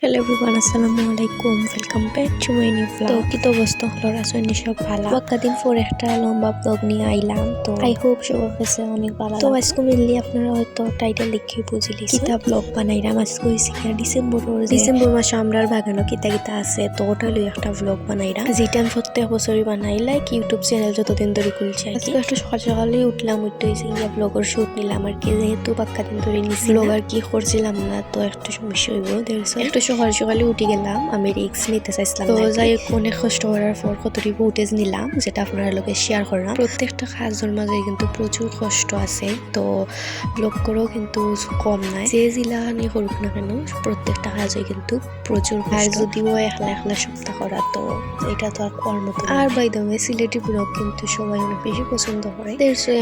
Hello everyone, Assalamualaikum. Welcome back to my new vlog. তো কি তো অবস্থা হলো আসলে সব ভালো। কতদিন পর একটা লম্বা ব্লগ নিয়ে আইলাম। তো আই হোপ সবার কাছে অনেক ভালো। তো আজকে মিললি আপনারা হয়তো টাইটেল লিখে বুঝিলি কিতা ব্লগ বানাইলাম। আজকে হইছে কি ডিসেম্বর মাসে আমরার বাগানো কিতা আছে। তো ওটা লই একটা ব্লগ বানাইলাম। যেটা আমি প্রত্যেক বছরই বানাই, লাইক ইউটিউব চ্যানেল যতদিন ধরে খুলছি আর কি। একটু সকালে উঠলাম, উঠতে হইছে গিয়া ব্লগের শুট নিলাম আর কি। যেহেতু দিন ধরে নিছি ব্লগ আর কি করছিলাম না, তো একটু সমস্যা হইব। একটু সকালে উঠে গেলাম, আমি রিক্স নিতে চাইছিলাম। তো যাই হোক অনেক কষ্ট করার পর কতটি ফুটেজ নিলাম, যেটা আপনার লোকে শেয়ার করলাম। প্রত্যেকটা কাজের মাঝে কিন্তু প্রচুর কষ্ট আছে, তো ব্লগ করেও কিন্তু কম নাই। যে জিলা নিয়ে করুক না কেন প্রত্যেকটা কাজে কিন্তু প্রচুর আর যদিও একলা সপ্তাহ করা, তো এটা তো আর করার মতো। আর by the way Sylheti blog কিন্তু সবাই অনেক বেশি পছন্দ করে।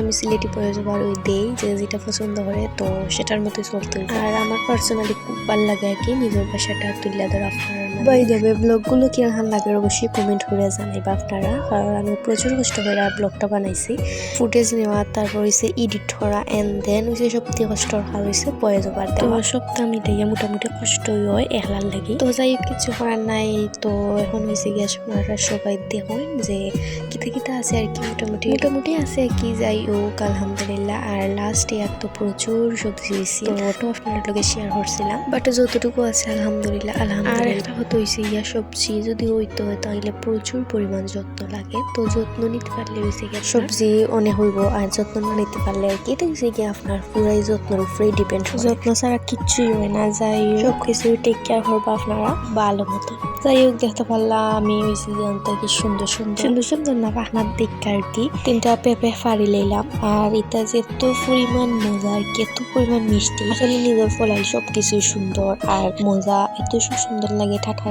আমি সিলেটি পরে যাবার ওই দেই যে যেটা পছন্দ করে, তো সেটার মতোই চলতে। আর আমার পার্সোনালি খুব ভালো লাগে আর কি নিজের ভাষাটা তুলে ধরা। আপনারা বাই দ্য ওয়ে ব্লগগুলো কিরকম লাগে অবশ্যই কমেন্ট করে জানাইবা আপনারা, কারণ আমি প্রচুর কষ্ট করে ব্লগটা বানাইছি। ফুটেজ নেওয়া, তারপর হইছে এডিট করা, এন্ড দেন হইছে সবথেকে কষ্টর কাজ হইছে পরে যাবার দেওয়া। সপ্তাহ মিটাইয়া মোটামুটি কষ্টই হয় একলার লাগি। তো যাই কিছু করার নাই। তো এখন হয়েছে গিয়ে আপনারা সবাই দেখুন যে কিতা আছে আর কি। মোটামুটি আছে আর কি। যাই হোক আলহামদুলিল্লাহ। আর লাস্ট ইয়ার তো প্রচুর সবজি হয়েছে, তো ওটাও আপনার লোকে শেয়ার করছিলাম। বাট যতটুকু আছে আলহামদুলিল্লাহ। আর একটা হতো হয়েছে ইয়া সবজি যদি হইতো তাহলে প্রচুর পরিমাণ যত্ন লাগে। তো যত্ন নিতে পারলে হয়েছে গিয়ে সবজি অনেক হইব, আর যত্ন না নিতে পারলে আর কি এটা হয়েছে গিয়ে আপনার পুরাই যত্নের উপরেই ডিপেন্ড। যত্ন ছাড়া কিচ্ছুই হয় না। যাই সব কিছু টেক কেয়ার করবো আপনারা ভালো মতো। যাই হোক দেখতে পারলাম আমি হয়েছি জানতে কি সুন্দর না আপনার দেখতে আর কি। 3টা পেঁপে ফাড়ি লইলাম, আর এটা যে এত পরিমাণ মজা আর কি, এত পরিমাণ মিষ্টি। আসলে নিজের ফলাই সবকিছুই সুন্দর আর মজা, এত সুন্দর লাগে টাটকা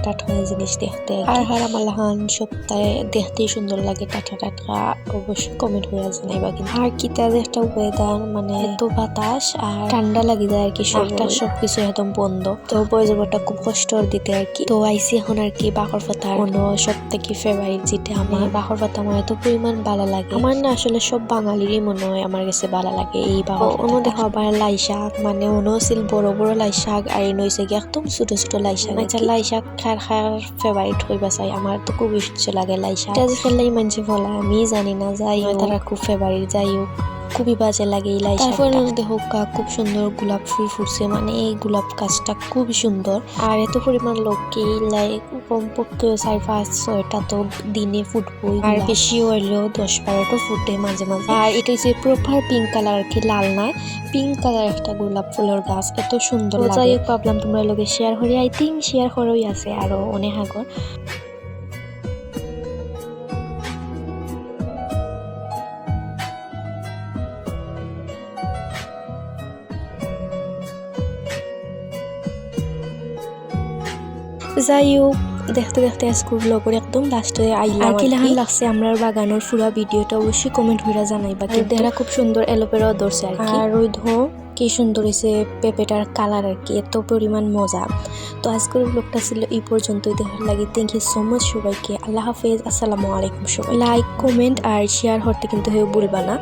জিনিস দেখতে। আর আমার লাহান সপ্তাহে দেখতেই সুন্দর লাগে টাটকা। অবশ্যই কমেন্ট করে জানাইবা কিন্তু। আর কিতা যে একটা ওয়েদার, মানে এত বাতাস আর ঠান্ডা লাগি যায় আর কি। সবকিছু একদম বন্ধ। তো বয়সটা খুব কষ্ট দিতে আর কি। তো আইসি এখন আর কি বাকর পাতা সব থেকে ফেভারিট, যেটা আমার বাকর পাতা আমার এত পরিমাণ ভালো লাগে। আমার না আসলে সব বাঙালিরই মনে হয় আমার কাছে ভালো লাগে এই বাকর। অন্য দেখো আবার লাই শাক, মানে অন্য ছিল বড় লাই শাক, আর এনে হয়েছে কি একদম ছোট লাই শাক। আচ্ছা লাই শাক খার ফেভারিট হইবা চাই। আমার তো খুব ইচ্ছে লাগে লাই শাক। এটা যে ফেললাই মানছি বলা আমি জানি না, যাই তারা খুব ফেভারিট। যাই হোক খুবই বাজে লাগে এই লাই শাক। তারপরে দেখো খুব সুন্দর গোলাপ ফুল ফুটছে, মানে এই গোলাপ গাছটা খুব সুন্দর। আর এত পরিমাণ লোককে লাইক কমপক্ষে 4-5-6টা তো দিনে ফুটবো, আর বেশি হইলেও 10-12টা ফুটে মাঝে। আর এটা হচ্ছে প্রপার পিঙ্ক কালার আর কি, লাল নয়, পিঙ্ক কালার একটা গোলাপ ফুলের গাছ, এত সুন্দর লাগে। যাই হোক ভাবলাম তোমরা লোকে শেয়ার করে, আই থিঙ্ক শেয়ার করেই আছে আরো অনেক আগর। যাই হোক দেখতে স্কুল ব্লগের একদম লাস্টে আইলাম। আর কি লাহান লাগছে আমরা বাগানোর পুরা ভিডিওটা অবশ্যই কমেন্ট করে জানাইবা। কিন্তু এরা খুব সুন্দর এলোপেরাও ধরছে আর কি। আর ওই কি সুন্দর হয়েছে পেঁপেটার কালার আর কি, এত পরিমাণ মজা। তো আজকের ব্লগটা ছিল এই পর্যন্তই। দেখার লাগে থ্যাংক ইউ সো মাচ সবাইকে। আল্লাহ হাফেজ, আসসালামু আলাইকুম। সবাই লাইক কমেন্ট আর শেয়ার করতে কিন্তু ভুলবা না।